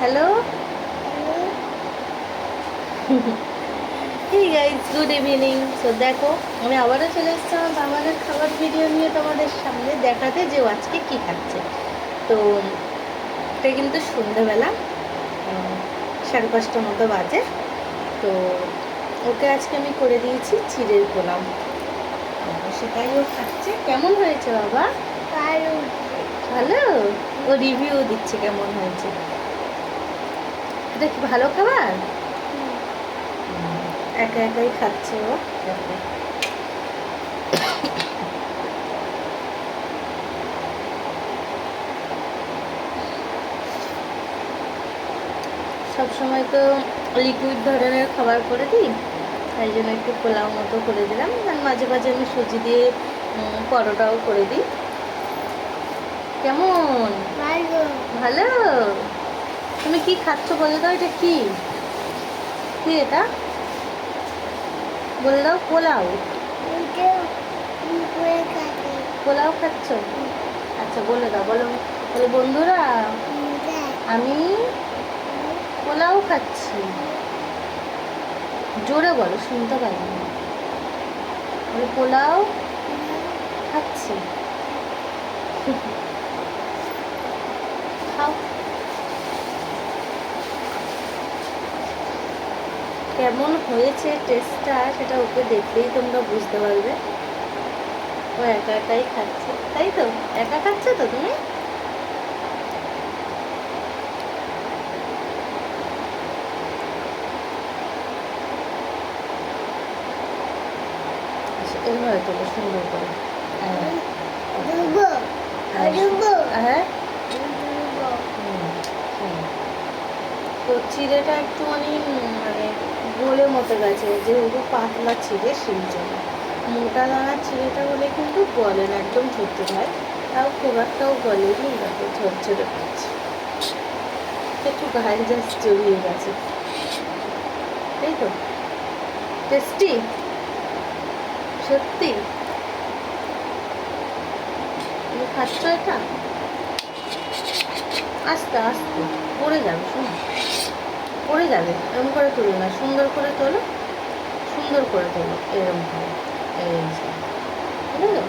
Hello. Hey guys, good evening. So দেখো, আমি আবারও চলে এসেছিলাম আমাদের খাবার ভিডিও নিয়ে তোমাদের সামনে দেখাতে যে ও আজকে কী খাচ্ছে। তো এটা কিন্তু সন্ধ্যেবেলা 5:30 মতো বাজে। তো ওকে আজকে আমি করে দিয়েছি চিড়ের পোলাও, সেটাই ও খাচ্ছে। কেমন হয়েছে বাবা? ভালো। ও রিভিউ দিচ্ছে কেমন হয়েছে। এটা কি ভালো খাবার? একা একাই খাচ্ছে ও। দেখো, সবসময় তো লিকুইড ধরনের খাবার করে দিই, তাই জন্য একটু পোলাও মতো করে দিলাম। আর মাঝে মাঝে আমি সুজি দিয়ে পরোটাও করে দিই। কেমন? ভালো। তুমি কি খাচ্ছ বলে দাও, এটা কি কি এটা বলে দাও। পোলাও। পোলাও খাচ্ছ? আচ্ছা বলে দাও, বলো বলো বন্ধুরা, আমি পোলাও খাচ্ছি। জোরে বলো, শুনতে পাইনি। বলে পোলাও খাচ্ছি। খাও। কেমন হয়েছে টেস্টটা সেটা ওকে দেখলেই তোমরা বুঝতে পারবে। ও একা একাই খাচ্ছে, তাই তো? একা খাচ্ছ তো তুমি? এভাবে তোলো সুন্দর করে। হ্যাঁ, তো চিড়েটা একটুখানি মানে গোলে মতো গেছে, যেহেতু পাতলা চিড়ে সেই জন্য। মোটা দানার চিড়েটা হলে কিন্তু গলে না, একদম ঝরঝর হয়। তাও খুব একটাও গলেনি, দেখো ঝরঝরে করছে। একটু গায়ে জাস্ট জড়িয়ে গেছে, তাই তো? টেস্টি সত্যি। তুমি খাচ্ছ এটা? আস্তে আস্তে পড়ে যাবে, শোনো, পড়ে যাবে। এরকম করে তোলো না, সুন্দর করে তোলো, সুন্দর করে তোলো, এরকম করে। এই যে, বুঝলো?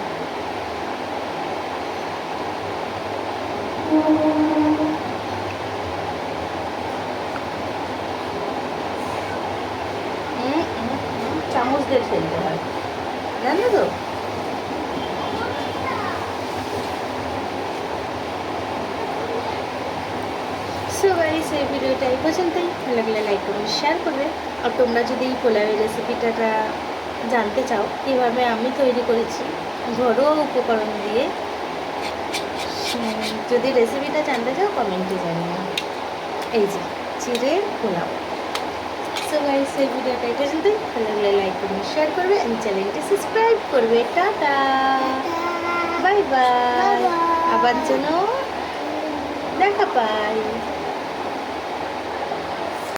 চামচ দিয়ে ফেলতে হয়, জানো তো? সো গাইস, এই ভিডিওটা এই পর্যন্তই। ভালো লাগলে লাইক করবে, শেয়ার করবে। আর তোমরা যদি এই পোলাওয়ের রেসিপিটা জানতে চাও কীভাবে আমি তৈরি করেছি ঘরোয়া উপকরণ দিয়ে, যদি রেসিপিটা জানতে চাও কমেন্টে জানিও। এই যে চিড়ের পোলাও। সো গাইস, এই ভিডিওটা এই পর্যন্তই। ভালো লাগলে লাইক করবে, শেয়ার করবে, এবং চ্যানেলটি সাবস্ক্রাইব করবে। Tata, bye bye. আবার যেন দেখা পাই।